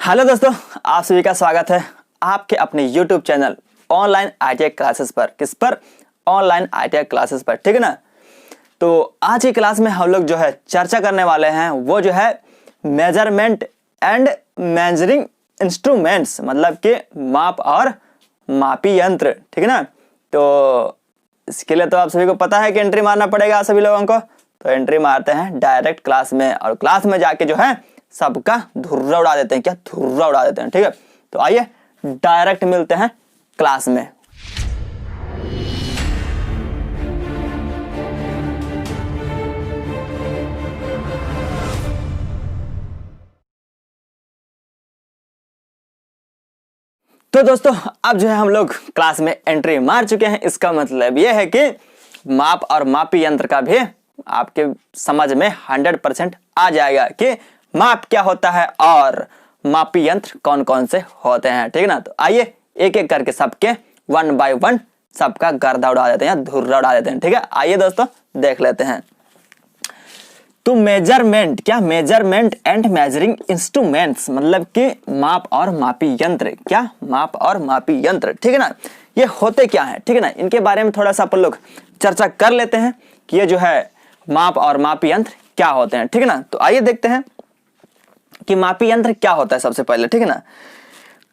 Hello दोस्तों, आप सभी का स्वागत है आपके अपने YouTube channel online ITI classes पर। किस पर? ऑनलाइन ITI क्लासेस पर, ठीक है ना। तो आज की क्लास में हम लोग जो है चर्चा करने वाले हैं वो जो है मेजरमेंट एंड मेजरिंग इंस्ट्रूमेंट्स, मतलब कि माप और मापी यंत्र, ठीक है ना। तो इसके लिए तो आप सभी को पता है कि एंट्री मारना पड़ेगा सभी लोगों को। तो एंट्री मारते हैं डायरेक्ट क्लास में, और क्लास में जाके जो है सबका धुर्रा उड़ा देते हैं। क्या? धुर्रा उड़ा देते हैं, ठीक है। तो आइए डायरेक्ट मिलते हैं क्लास में। तो दोस्तों अब जो है हम लोग क्लास में एंट्री मार चुके हैं। इसका मतलब यह है कि माप और मापी यंत्र का भी आपके समझ में 100% आ जाएगा कि माप क्या होता है और मापी यंत्र कौन कौन से होते हैं, ठीक है ना। तो आइए एक एक करके सबके 1 बाय 1 सबका गर्दा उड़ा देते हैं या धुर्रा उड़ा देते हैं, ठीक है। आइए दोस्तों देख लेते हैं। तो मेजरमेंट, क्या? मेजरमेंट एंड मेजरिंग इंस्ट्रूमेंट्स, मतलब कि माप और मापी यंत्र। क्या? माप और मापी यंत्र, ठीक है ना। ये होते क्या है, ठीक है ना। इनके बारे में थोड़ा सा अपन लोग चर्चा कर लेते हैं कि ये जो है माप और मापी यंत्र क्या होते हैं, ठीक है ना। तो आइए देखते हैं कि मापी यंत्र क्या होता है सबसे पहले, ठीक है ना।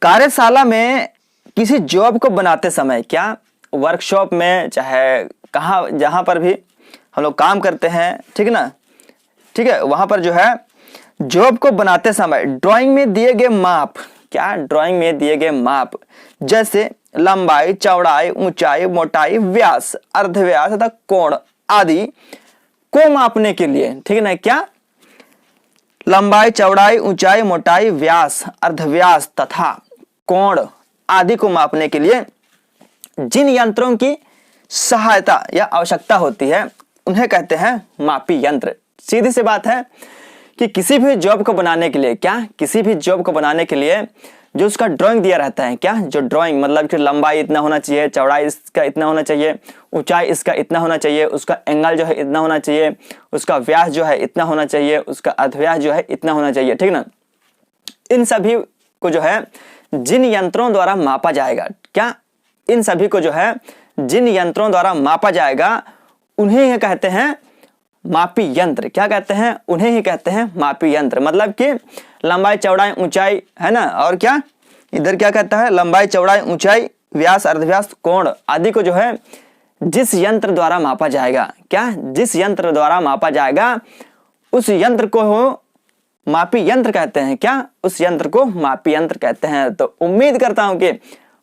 कार्यशाला में किसी जॉब को बनाते समय, क्या वर्कशॉप में, चाहे कहाँ जहां पर भी हम लोग काम करते हैं, ठीक है ना, ठीक है, वहां पर जो है जॉब को बनाते समय ड्राइंग में दिए गए माप, क्या? ड्राइंग में दिए गए माप जैसे लंबाई, चौड़ाई, ऊंचाई, मोटाई, व्यास, अर्धव्यास तथा कोण आदि को मापने के लिए, ठीक है ना। क्या? लंबाई, चौड़ाई, ऊंचाई, मोटाई, व्यास, अर्धव्यास तथा कोण आदि को मापने के लिए जिन यंत्रों की सहायता या आवश्यकता होती है उन्हें कहते हैं मापी यंत्र। सीधी सी बात है कि किसी भी जॉब को बनाने के लिए, क्या? किसी भी जॉब को बनाने के लिए जो उसका ड्राइंग दिया रहता है, क्या? जो ड्राइंग मतलब कि लंबाई इतना होना चाहिए, चौड़ाई इसका इतना होना चाहिए, ऊंचाई इसका इतना होना चाहिए, उसका एंगल जो है इतना होना चाहिए, उसका व्यास जो है इतना होना चाहिए, उसका अर्धव्यास जो है इतना होना चाहिए, ठीक ना। इन सभी को जो है जिन यंत्रों द्वारा मापा जाएगा, क्या? इन सभी को जो है जिन यंत्रों द्वारा मापा जाएगा उन्हें ही कहते हैं मापी यंत्र। क्या कहते हैं? उन्हें ही कहते हैं मापी यंत्र। मतलब कि लंबाई, चौड़ाई, ऊंचाई, है ना, और क्या इधर क्या कहता है? लंबाई, चौड़ाई, ऊंचाई, व्यास, अर्धव्यास, कोण आदि को जो है जिस यंत्र द्वारा मापा जाएगा, क्या? जिस यंत्र द्वारा मापा जाएगा उस यंत्र को हो मापी यंत्र कहते हैं। क्या? उस यंत्र को मापी यंत्र कहते हैं। तो उम्मीद करता हूं कि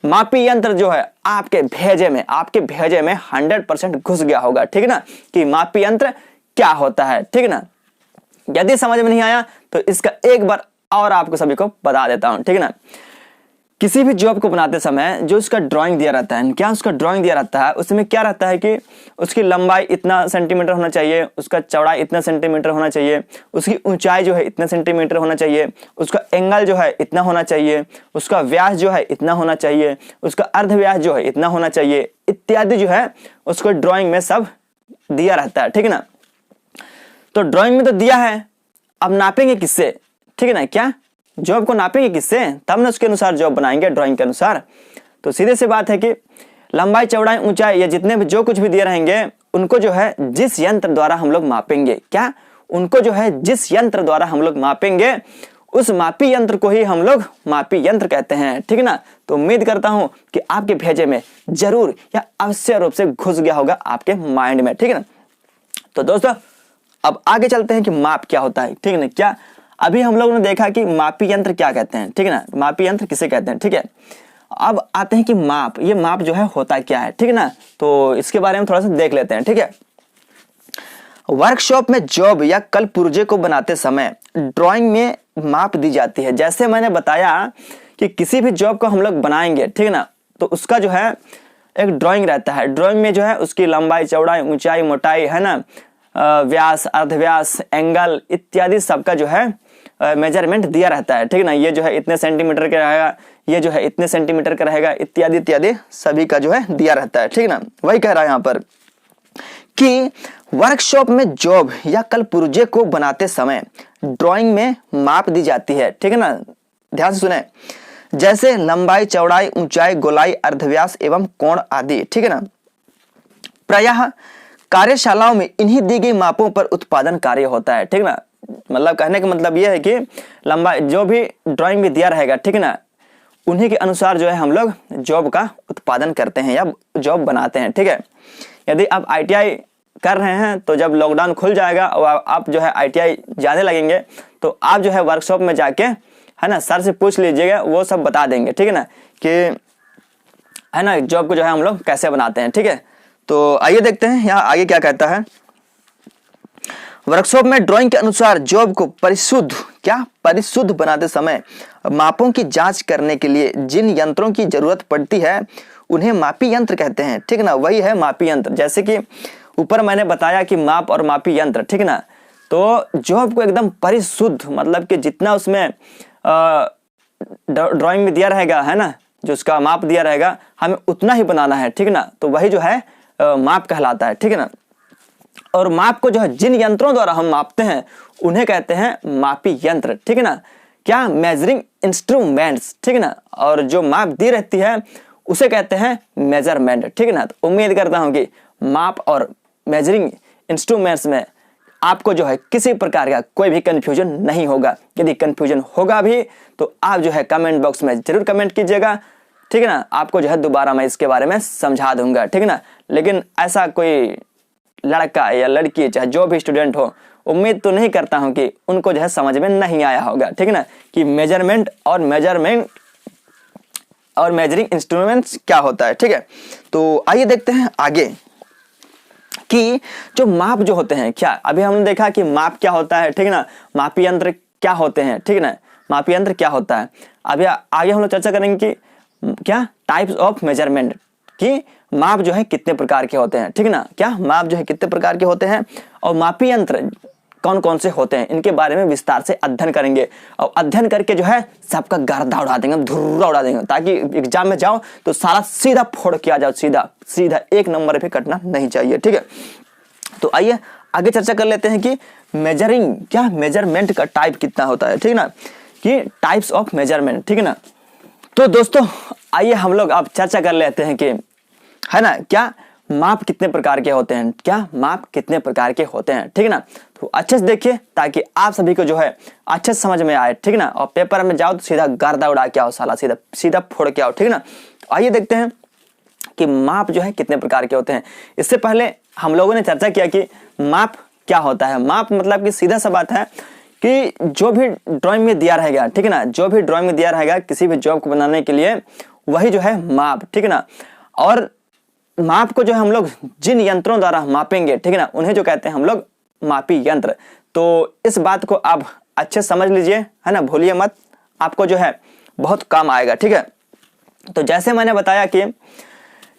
मापी यंत्र जो है आपके भेजे में 100% घुस गया होगा, ठीक है ना, कि मापी यंत्र क्या होता है, ठीक है ना। यदि समझ में नहीं आया तो इसका एक बार और आपको सभी को बता देता हूं, ठीक है ना। किसी भी जॉब को बनाते समय जो उसका ड्राइंग दिया रहता है, क्या? उसका ड्राइंग दिया रहता है, उसमें क्या रहता है कि उसकी लंबाई इतना सेंटीमीटर होना चाहिए, उसका चौड़ाई इतना सेंटीमीटर होना चाहिए, उसकी ऊंचाई जो है इतना सेंटीमीटर होना चाहिए, उसका एंगल जो है इतना होना चाहिए, उसका व्यास जो है इतना होना चाहिए, उसका अर्धव्यास जो है इतना होना चाहिए, इत्यादि जो है उसको ड्राइंग में सब दिया रहता है, ठीक है ना। तो ड्राइंग में तो दिया है, अब नापेंगे किससे, ठीक है ना। क्या? जॉब को नापेंगे किससे? तब ना उसके अनुसार जॉब बनाएंगे, ड्राइंग के अनुसार। तो सीधे सी बात है कि लंबाई, चौड़ाई, ऊंचाई, ये जितने भी जो कुछ भी दिए रहेंगे उनको जो है जिस यंत्र द्वारा हम लोग मापेंगे, क्या? उनको जो है जिस यंत्र द्वारा हम लोग मापेंगे उस मापी यंत्र को ही हम लोग मापी यंत्र कहते हैं, ठीक है ना। तो उम्मीद करता हूं कि आपके भेजे में जरूर या अवश्य रूप से घुस गया होगा आपके माइंड में, ठीक है ना। तो दोस्तों अब आगे चलते हैं कि माप क्या होता है, ठीक है ना। क्या? अभी हम लोगों ने देखा कि मापी यंत्र क्या कहते हैं, ठीक है ना, मापी यंत्र किसे कहते हैं, ठीक है। अब आते हैं कि माप, ये माप जो है होता क्या है, ठीक है ना। तो इसके बारे में थोड़ा सा देख लेते हैं, ठीक है। वर्कशॉप में जॉब या कल पुर्जे को बनाते समय ड्राइंग में माप दी जाती है। जैसे मैंने बताया कि किसी भी जॉब को हम लोग बनाएंगे, ठीक है ना, तो उसका जो है एक ड्राइंग रहता है। ड्राइंग में जो है उसकी लंबाई, चौड़ाई, ऊंचाई, मोटाई, है ना, व्यास, अर्धव्यास, एंगल इत्यादि सबका जो है मेजरमेंट दिया रहता है, ठीक है ना। ये जो है इतने सेंटीमीटर का रहेगा, ये जो है इतने सेंटीमीटर का रहेगा, इत्यादि इत्यादि सभी का जो है दिया रहता है, ठीक है ना। वही कह रहा है यहाँ पर कि वर्कशॉप में जॉब या कल पुर्जे को बनाते समय ड्राइंग में माप दी जाती है, ठीक है ना। ध्यान से सुने, जैसे लंबाई, चौड़ाई, ऊंचाई, गोलाई, अर्धव्यास एवं कोण आदि, ठीक है ना। प्रायः कार्यशालाओं में इन्हीं दी गई मापों पर उत्पादन कार्य होता है, ठीक ना। मतलब कहने का मतलब यह है कि लंबाई जो भी ड्राइंग में दिया रहेगा, ठीक है ना, उन्हीं के अनुसार जो है हम लोग जॉब का उत्पादन करते हैं या जॉब बनाते हैं, ठीक है। यदि आप ITI कर रहे हैं तो जब लॉकडाउन खुल जाएगा और आप जो है ITI जाने लगेंगे तो आप जो है वर्कशॉप में जाके, है ना, सर से पूछ लीजिएगा, वो सब बता देंगे, ठीक है ना, कि है ना जॉब को जो है हम लोग कैसे बनाते हैं, ठीक है। तो आइए देखते हैं यहाँ आगे क्या कहता है। वर्कशॉप में ड्राइंग के अनुसार जॉब को परिशुद्ध बनाते समय मापों की जांच करने के लिए जिन यंत्रों की जरूरत पड़ती है उन्हें मापी यंत्र कहते हैं, ठीक ना। वही है मापी यंत्र। जैसे कि ऊपर मैंने बताया कि माप और मापी यंत्र, ठीक ना। तो जॉब को एकदम परिशुद्ध, मतलब कि जितना उसमें ड्राइंग में दिया रहेगा, है ना, जो उसका माप दिया रहेगा, हमें उतना ही बनाना है, ठीक ना। तो वही जो है माप कहलाता है, ठीक है ना। और माप को जो है जिन यंत्रों द्वारा हम मापते हैं उन्हें कहते हैं मापी यंत्र, ठीक है ना। क्या, मेजरिंग इंस्ट्रूमेंट्स, ठीक है ना। और जो माप दी रहती है उसे कहते हैं मेजरमेंट, ठीक है ना। तो उम्मीद करता हूं कि माप और मेजरिंग इंस्ट्रूमेंट्स में आपको जो है किसी प्रकार का कोई भी कंफ्यूजन नहीं होगा। यदि कंफ्यूजन होगा भी तो आप जो है कमेंट बॉक्स में जरूर कमेंट कीजिएगा, ठीक है ना। आपको जो है दोबारा मैं इसके बारे में समझा दूंगा, ठीक है ना। लेकिन ऐसा कोई लड़का या लड़की, चाहे जो भी स्टूडेंट हो, उम्मीद तो नहीं करता हूं कि उनको जो है समझ में नहीं आया होगा, ठीक है ना, कि मेजरमेंट और मेजरिंग इंस्ट्रूमेंट्स क्या होता है, ठीक है। तो आइए देखते हैं आगे कि जो माप जो होते हैं, क्या अभी हमने देखा कि माप क्या होता है, ठीक है ना। मापी यंत्र क्या होते हैं, ठीक है ना। मापी यंत्र क्या होता है, अभी आगे हम लोग चर्चा करेंगे कि क्या टाइप्स ऑफ मेजरमेंट, कि माप जो है कितने प्रकार के होते हैं, ठीक है ना। क्या माप जो है कितने प्रकार के होते हैं और मापी यंत्र कौन कौन से होते हैं, इनके बारे में विस्तार से अध्ययन करेंगे। और अध्ययन करके जो है सबका गर्दा उड़ा देंगे, धुर्रा उड़ा देंगे, ताकि एग्जाम में जाओ तो सारा सीधा फोड़ के आ जाओ, सीधा 1 नंबर पे कटना नहीं चाहिए, ठीक है। तो आइए आगे चर्चा कर लेते हैं कि मेजरिंग, क्या मेजरमेंट का टाइप कितना होता है, ठीक है ना, कि टाइप्स ऑफ मेजरमेंट, ठीक है ना। तो दोस्तों आइए हम लोग अब चर्चा कर लेते हैं कि, है ना, क्या माप कितने प्रकार के होते हैं, क्या माप कितने प्रकार के होते हैं, ठीक है ना। तो अच्छे से देखिए ताकि आप सभी को जो है अच्छे से समझ में आए, ठीक है ना। और पेपर में जाओ तो सीधा गर्दा उड़ा के आओ, साला सीधा फोड़ के आओ, ठीक है ना। आइए देखते हैं कि माप जो है कितने प्रकार के होते हैं। इससे पहले हम लोगों ने चर्चा किया कि माप क्या होता है। माप मतलब कि सीधा सा बात है कि जो भी ड्राइंग में दिया रहेगा, ठीक है ना, जो भी ड्राइंग में दिया रहेगा किसी भी जॉब को बनाने के लिए, वही जो है माप, ठीक है ना। और माप को जो है हम लोग जिन यंत्रों द्वारा मापेंगे, ठीक है ना, उन्हें जो कहते हैं हम लोग मापी यंत्र। तो इस बात को आप अच्छे समझ लीजिए, है ना, भूलिए मत, आपको जो है बहुत काम आएगा, ठीक है। तो जैसे मैंने बताया कि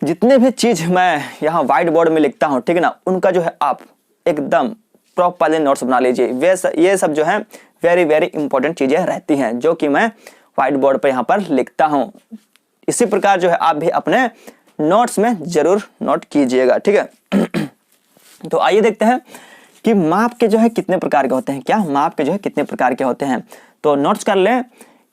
जितने भी चीज मैं यहाँ व्हाइट बोर्ड में लिखता हूँ, ठीक है ना, उनका जो है आप एकदम प्रॉपर्ली नोट्स बना लीजिए। ये सब जो है वेरी वेरी इंपॉर्टेंट चीजें रहती हैं जो कि मैं व्हाइट बोर्ड पर यहाँ पर लिखता हूँ। इसी प्रकार जो है आप भी अपने नोट्स में जरूर नोट कीजिएगा, ठीक है। तो आइए देखते हैं कि माप के जो है कितने प्रकार के होते हैं। क्या माप के जो है कितने प्रकार के होते हैं, तो नोट्स कर लें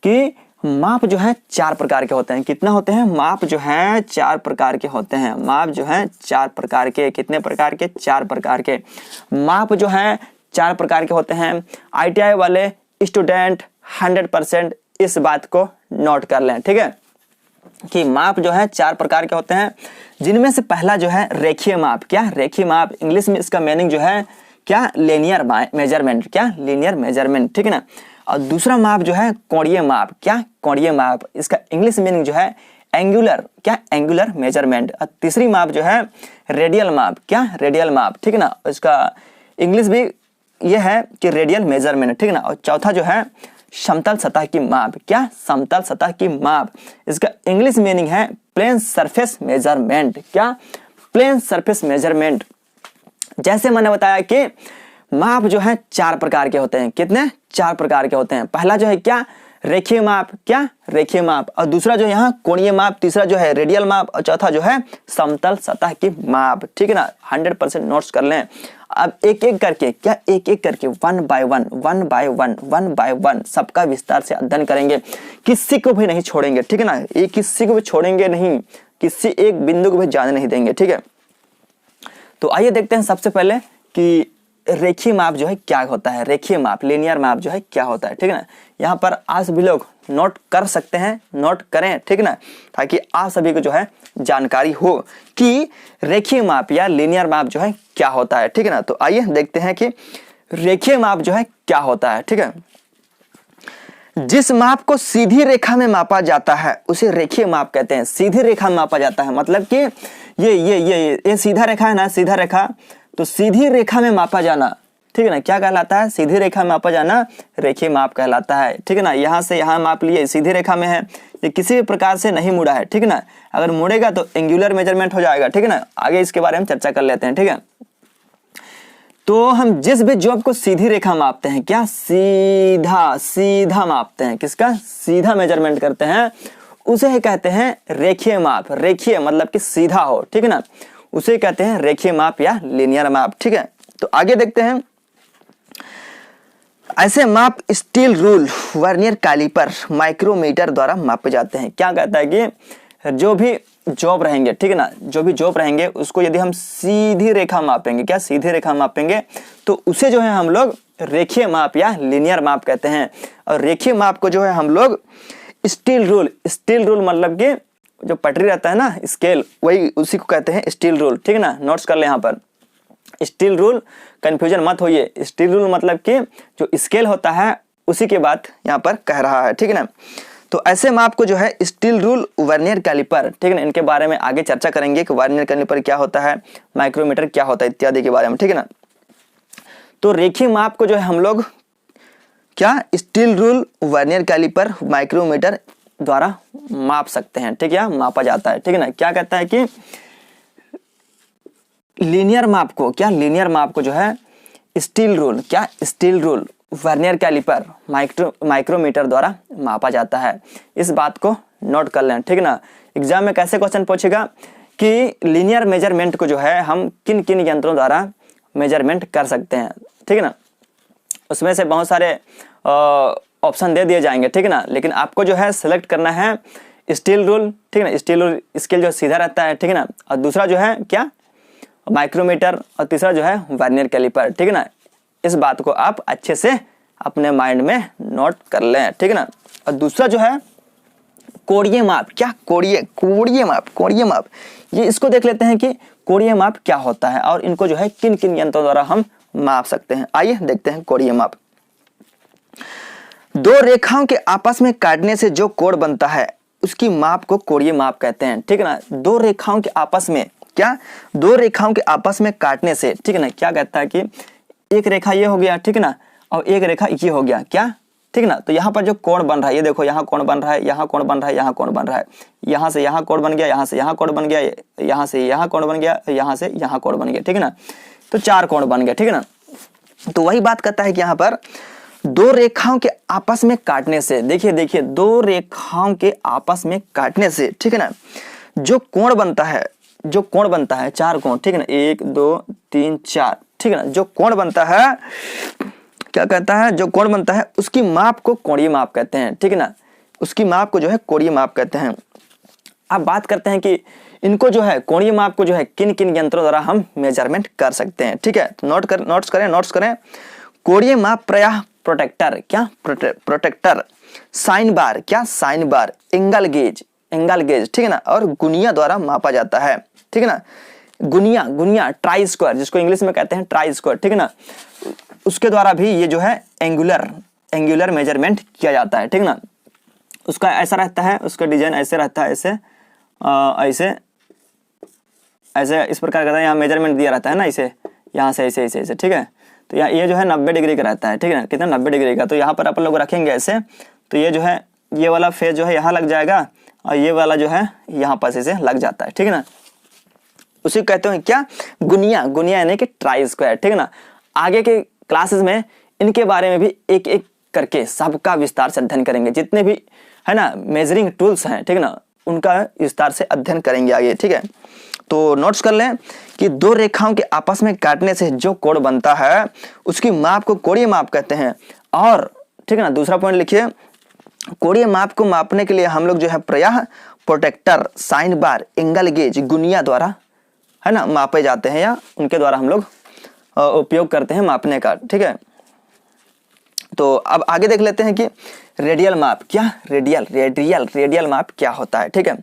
कि माप जो है 4 प्रकार के होते हैं। कितना होते हैं, माप जो है 4 प्रकार के होते हैं। माप जो है 4 प्रकार के, कितने प्रकार के, 4 प्रकार के माप जो है 4 प्रकार के होते हैं। ITI वाले स्टूडेंट 100% इस बात को नोट कर लें, ठीक है, कि माप जो है 4 प्रकार के होते हैं, जिनमें से पहला जो है रेखीय माप। क्या, रेखीय माप, इंग्लिश में इसका मीनिंग जो है क्या, लीनियर मेजरमेंट, क्या, लीनियर मेजरमेंट, ठीक है ना। और दूसरा माप जो है कोणीय माप। क्या, कोणीय माप, इसका इंग्लिश मीनिंग जो है एंगुलर, क्या, एंगुलर मेजरमेंट। और तीसरी माप जो है रेडियल माप। क्या, रेडियल माप, ठीक है ना, इसका इंग्लिश भी ये है कि रेडियल मेजरमेंट, ठीक है ना। और चौथा जो है समतल सतह की माप। क्या, समतल सतह की माप, इसका इंग्लिश मीनिंग है प्लेन सरफेस मेजरमेंट। क्या, प्लेन सरफेस मेजरमेंट। जैसे मैंने बताया कि माप जो है 4 प्रकार के होते हैं। कितने, 4 प्रकार के होते हैं। पहला जो है क्या, रेखीय माप, क्या रेखीय माप, और दूसरा जो यहाँ कोणीय माप, तीसरा जो है रेडियल माप, और चौथा जो है समतल सतह की माप। ठीक है ना, 100% नोट्स कर लें। अब एक एक करके, क्या एक एक करके, वन बाय वन सबका विस्तार से अध्ययन करेंगे, किसी को भी नहीं छोड़ेंगे। ठीक है ना, ये किसी को भी छोड़ेंगे नहीं, किसी एक बिंदु को भी जाने नहीं देंगे। ठीक है, तो आइए देखते हैं सबसे पहले कि रेखीय माप जो है क्या होता है, रेखीय माप, लीनियर माप जो है क्या होता है। ठीक है ना, यहाँ पर आप सभी लोग नोट कर सकते हैं, नोट करें। ठीक है ना, ताकि आप सभी को जो है जानकारी हो कि रेखीय माप या लीनियर माप जो है क्या होता है। ठीक है ना, तो आइए देखते हैं कि रेखीय माप जो है क्या होता है। ठीक है, जिस माप को सीधी रेखा में मापा जाता है उसे रेखीय माप कहते हैं। सीधी रेखा में मापा जाता है मतलब कि ये सीधा रेखा है ना, सीधा रेखा, तो सीधी रेखा में मापा जाना, ठीक है ना, क्या कहलाता है, सीधी रेखा में मापा जाना रेखीय माप कहलाता है। ठीक है ना, यहाँ से यहाँ माप लिए, सीधी रेखा में है, ये किसी भी प्रकार से नहीं मुड़ा है। ठीक है ना, अगर मुड़ेगा तो एंगुलर मेजरमेंट हो जाएगा। ठीक है ना, आगे इसके बारे में चर्चा कर लेते हैं। ठीक है, तो हम जिस भी जॉब को सीधी रेखा मापते हैं, क्या सीधा मापते हैं, किसका, सीधा मेजरमेंट करते हैं, उसे ही कहते हैं रेखीय माप। रेखीय मतलब कि सीधा हो। ठीक है ना, उसे कहते हैं रेखीय माप या लीनियर माप। ठीक है, तो आगे देखते हैं। ऐसे माप steel rule, vernier caliper, micrometer द्वारा मापे जाते हैं। क्या कहता है कि जो भी जॉब रहेंगे, ठीक है ना, जो भी जॉब रहेंगे उसको यदि हम सीधी रेखा मापेंगे, क्या सीधी रेखा मापेंगे, तो उसे जो है हम लोग रेखीय माप या लीनियर माप कहते हैं। और रेखीय माप को जो है हम लोग स्टील रूल मतलब कि जो पटरी रहता है ना, स्केल, वही उसी को कहते हैं स्टील रूल। ठीक है ना, नोट्स कर ले यहाँ पर, स्टील रूल, कंफ्यूजन मत होइए। स्टील रूल मतलब कि जो स्केल होता है उसी के बात यहाँ पर कह रहा है। ठीक है ना, तो ऐसे माप को जो है स्टील रूल, वर्नियर कैलिपर, ठीक है ना, इनके बारे में आगे चर्चा करेंगे कि वर्नियर कैलिपर क्या होता है, माइक्रोमीटर क्या होता है, इत्यादि के बारे में। ठीक है ना, तो रेखीय माप को जो है हम लोग क्या steel rule, vernier caliper, micrometer द्वारा माप सकते हैं। ठीक है, मापा जाता है। ठीक है ना, क्या कहता है कि लीनियर माप को, क्या लीनियर माप को जो है स्टील रूल, क्या steel rule, vernier caliper, micrometer द्वारा मापा जाता है। इस बात को नोट कर लें। ठीक है ना, एग्जाम में कैसे क्वेश्चन पूछेगा कि लीनियर मेजरमेंट को जो है हम किन किन यंत्रों द्वारा मेजरमेंट कर सकते हैं। ठीक है ना, उसमें से बहुत सारे ऑप्शन दे दिए जाएंगे। ठीक है ना, लेकिन आपको जो है सेलेक्ट करना है स्टील रूल। ठीक है ना, स्टील रूल स्केल जो सीधा रहता है। ठीक है ना, और दूसरा जो है क्या, माइक्रोमीटर, और तीसरा जो है वर्नियर कैलिपर। ठीक है ना, इस बात को आप अच्छे से अपने माइंड में नोट कर लें। ठीक है ना, और दूसरा जो है कोणीय माप, क्या कोणीय माप, ये इसको देख लेते हैं कि कोणीय माप क्या होता है और इनको जो है किन किन यंत्रों द्वारा हम माप सकते हैं। आइए देखते हैं कोणीय माप। दो रेखाओं के आपस में काटने से जो कोण बनता है उसकी माप को कोणीय माप कहते हैं। ठीक है ना, दो रेखाओं के आपस में, क्या, दो रेखाओं के आपस में काटने से, ठीक है ना, क्या कहता है कि एक रेखा ये हो गया, ठीक है ना, और एक रेखा ये हो गया, क्या, ठीक है ना, तो यहाँ पर जो कोण बन रहा है, ये देखो यहाँ कोण बन रहा है, यहाँ कोण बन रहा है, यहाँ कोण बन रहा है, यहाँ से यहाँ कोण बन गया, यहाँ से यहाँ कोण बन गया, यहाँ से यहाँ कोण बन गया, यहाँ से यहाँ कोण बन गया। ठीक है ना, तो चार कोण बन गया। ठीक है ना, तो वही बात करता है कि यहाँ पर दो रेखाओं के आपस में काटने से, देखिए दो रेखाओं के आपस में काटने से, ठीक है ना, जो कोण बनता है, चार कोण, ठीक है ना, 1 2 3 4, ठीक है ना, जो कोण बनता है, क्या कहता है, जो कोण बनता है उसकी माप को कोणीय माप कहते हैं। ठीक है ना, उसकी माप को जो है कोणीय माप कहते हैं। अब बात करते हैं कि इनको जो है कोणीय माप को जो है किन किन यंत्रों द्वारा हम मेजरमेंट कर सकते हैं। ठीक है, तो नोट्स करें। कोणीय माप प्रायः प्रोटेक्टर, क्या, प्रोटेक्टर, साइन बार, क्या, साइन बार, एंगल गेज, ठीक है ना, और गुनिया द्वारा मापा जाता है। ठीक है ना, गुनिया ट्राई स्क्वायर, जिसको इंग्लिश में कहते हैं ट्राई स्क्वायर, ठीक है ना, उसके द्वारा भी ये जो है एंगुलर मेजरमेंट किया जाता है। ठीक है ना, उसका ऐसा रहता है, उसका डिजाइन ऐसे रहता है, ऐसे इस प्रकार का, यहाँ मेजरमेंट दिया रहता है ना, इसे यहाँ से ऐसे, ठीक है, तो यहाँ ये जो है 90 डिग्री का रहता है। ठीक है ना, कितना, 90 डिग्री का, तो यहाँ पर अपन लोग रखेंगे ऐसे, तो ये जो है ये वाला फेज जो है यहाँ लग जाएगा और ये वाला जो है यहाँ पास ऐसे लग जाता है। ठीक है ना, उसी को कहते हैं क्या, गुनिया यानी कि ट्राई स्क्वायर। ठीक है ना, आगे के क्लासेस में इनके बारे में भी एक करके सबका विस्तार से अध्ययन करेंगे। जितने भी है ना मेजरिंग टूल्स हैं, ठीक है ना, उनका विस्तार से अध्ययन करेंगे आगे। ठीक है, तो नोट्स कर लें कि दो रेखाओं के आपस में काटने से जो कोण बनता है उसकी माप को कोणीय माप कहते हैं। और ठीक है ना, दूसरा पॉइंट लिखिए, कोणीय माप को मापने के लिए हम लोग जो है प्रायः protector, sine bar, angle gauge, गुनिया द्वारा है ना मापे जाते हैं, या उनके द्वारा हम लोग उपयोग करते हैं मापने का। ठीक है, तो अब आगे देख लेते हैं कि रेडियल माप क्या, रेडियल माप क्या होता है। ठीक है,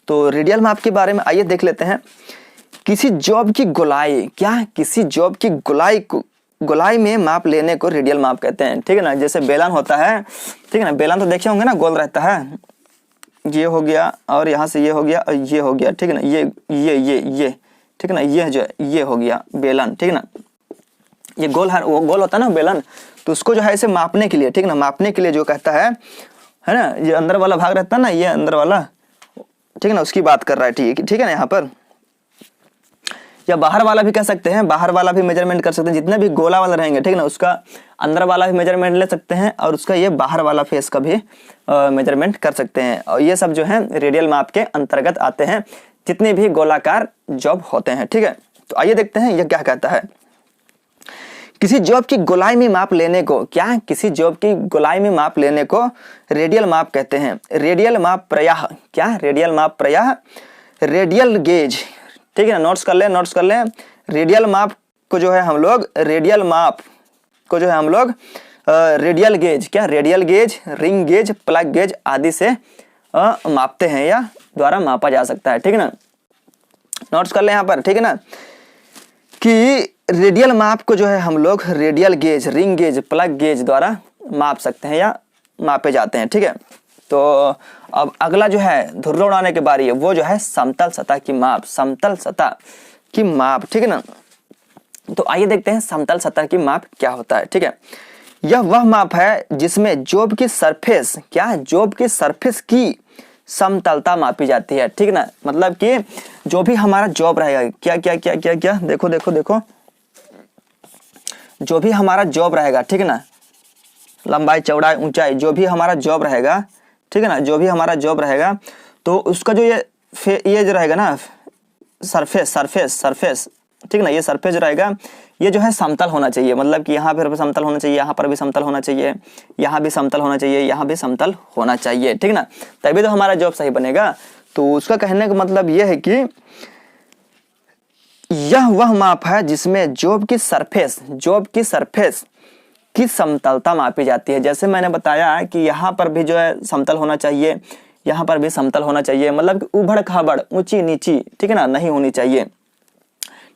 तो रेडियल माप के बारे में आइए देख लेते हैं। किसी जॉब की गोलाई, क्या, किसी जॉब की गोलाई में माप लेने को रेडियल माप कहते हैं। ठीक है ना, जैसे बेलन होता है, ठीक है ना, बेलन तो देखे होंगे ना, गोल रहता है, ये हो गया और यहाँ से ये हो गया और ये हो गया। ठीक है ना, ये ठीक है ना, ये जो है ये हो गया बेलन। ठीक है ना, ये गोल है, वो गोल होता है ना बेलन, तो उसको जो है इसे मापने के लिए, ठीक है ना, मापने के लिए जो कहता है ना, ये अंदर वाला भाग रहता है ना, ये अंदर वाला, ठीक है ना, उसकी बात कर रहा है। ठीक है ना, यहाँ पर, या बाहर वाला भी कह सकते हैं, बाहर वाला भी मेजरमेंट कर सकते हैं, जितने भी गोला वाला रहेंगे, ठीक है ना, उसका अंदर वाला भी मेजरमेंट ले सकते हैं और उसका ये बाहर वाला फेस का भी मेजरमेंट कर सकते हैं। और ये सब जो है रेडियल माप के अंतर्गत आते हैं, जितने भी गोलाकार जॉब होते हैं। ठीक है, तो आइए देखते हैं यह क्या कहता है। किसी जॉब की गोलाई में माप लेने को, क्या, किसी जॉब की गोलाई में माप लेने को रेडियल माप कहते हैं। रेडियल माप प्रायः, क्या, रेडियल माप प्रायः रेडियल गेज, ठीक है ना, नोट्स कर लें। रेडियल माप को जो है हम लोग रेडियल गेज, क्या, radial gauge, ring gauge, plug gauge आदि से मापते हैं या द्वारा मापा जा सकता है। ठीक है ना, नोट्स कर लें यहाँ पर। ठीक है ना, कि रेडियल माप को जो है हम लोग radial gauge, ring gauge, plug gauge द्वारा माप सकते हैं या मापे जाते हैं। ठीक है, तो अब अगला जो है धुर्रा उड़ाने की बारी है, वो जो है समतल सतह की माप, समतल सतह की माप। ठीक है ना, तो आइए देखते हैं समतल सतह की माप क्या होता है। ठीक है, यह वह माप है जिसमें जॉब की सरफेस, क्या, जॉब की सरफेस की समतलता मापी जाती है। ठीक है ना, मतलब कि जो भी हमारा जॉब रहेगा, क्या क्या क्या क्या क्या, देखो देखो देखो, जो भी हमारा जॉब रहेगा, ठीक है ना, लंबाई, चौड़ाई, ऊंचाई, जो भी हमारा जॉब रहेगा, ठीक है ना, जो भी हमारा जॉब रहेगा, तो उसका जो ये जो रहेगा ना सरफेस, ठीक है ना, ये सरफेस जो रहेगा ये जो है समतल होना चाहिए। मतलब कि यहाँ पर समतल होना चाहिए, यहाँ पर भी समतल होना चाहिए, यहाँ भी समतल होना चाहिए, यहाँ भी समतल होना चाहिए। ठीक है ना, तभी तो हमारा जॉब सही बनेगा। तो उसका कहने का मतलब यह है कि यह वह माप है जिसमें जॉब की सरफेस की समतलता मापी जाती है। जैसे मैंने बताया कि यहाँ पर भी जो है समतल होना चाहिए, यहाँ पर भी समतल होना चाहिए, मतलब उबड़ खाबड़, ऊंची नीची, ठीक है ना, नहीं होनी चाहिए।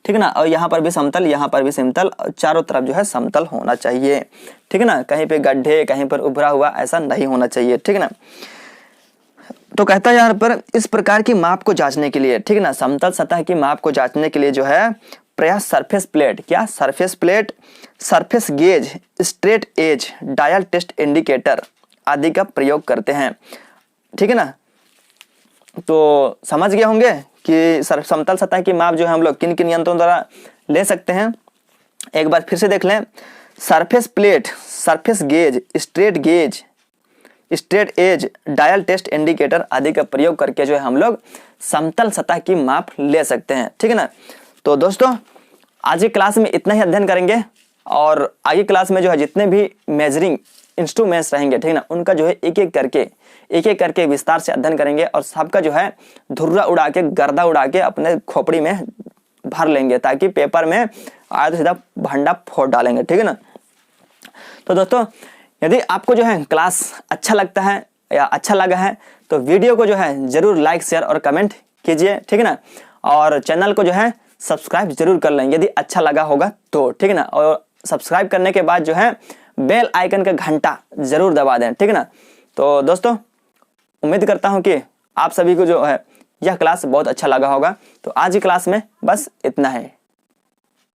ठीक है ना, और यहाँ पर भी समतल, यहाँ पर भी समतल, चारों तरफ जो है समतल होना चाहिए। ठीक है ना, कहीं पे गड्ढे, कहीं पर उभरा हुआ, ऐसा नहीं होना चाहिए। ठीक है ना, तो कहता है यहाँ पर इस प्रकार की माप को जांचने के लिए, ठीक है ना, समतल सतह की माप को जांचने के लिए जो है प्रायः सरफेस प्लेट, क्या, surface plate, surface gauge, straight edge, dial test indicator आदि का प्रयोग करते हैं। ठीक है ना, तो समझ गए होंगे कि समतल सतह की माप जो है हम लोग किन किन यंत्रों द्वारा ले सकते हैं। एक बार फिर से देख लें, surface plate, surface gauge, straight edge, dial test indicator आदि का प्रयोग करके जो है हम लोग समतल सतह की माप ले सकते हैं। ठीक है ना, तो दोस्तों आज की क्लास में इतना ही अध्ययन करेंगे और आगे क्लास में जो है जितने भी मेजरिंग इंस्ट्रूमेंट्स रहेंगे, ठीक है ना, उनका जो है एक एक करके विस्तार से अध्ययन करेंगे और सबका जो है धुर्रा उड़ा के, गर्दा उड़ा के अपने खोपड़ी में भर लेंगे, ताकि पेपर में आए तो सीधा भंडा फोड़ डालेंगे। ठीक है ना, तो दोस्तों यदि आपको जो है क्लास अच्छा लगता है या अच्छा लगा है तो वीडियो को जो है जरूर लाइक, शेयर और कमेंट कीजिए। ठीक है ना, और चैनल को जो है सब्सक्राइब जरूर कर लें यदि अच्छा लगा होगा तो। ठीक है ना, और सब्सक्राइब करने के बाद जो है बेल आइकन का घंटा जरूर दबा दें। ठीक है ना, तो दोस्तों उम्मीद करता हूं कि आप सभी को जो है यह क्लास बहुत अच्छा लगा होगा। तो आज की क्लास में बस इतना है।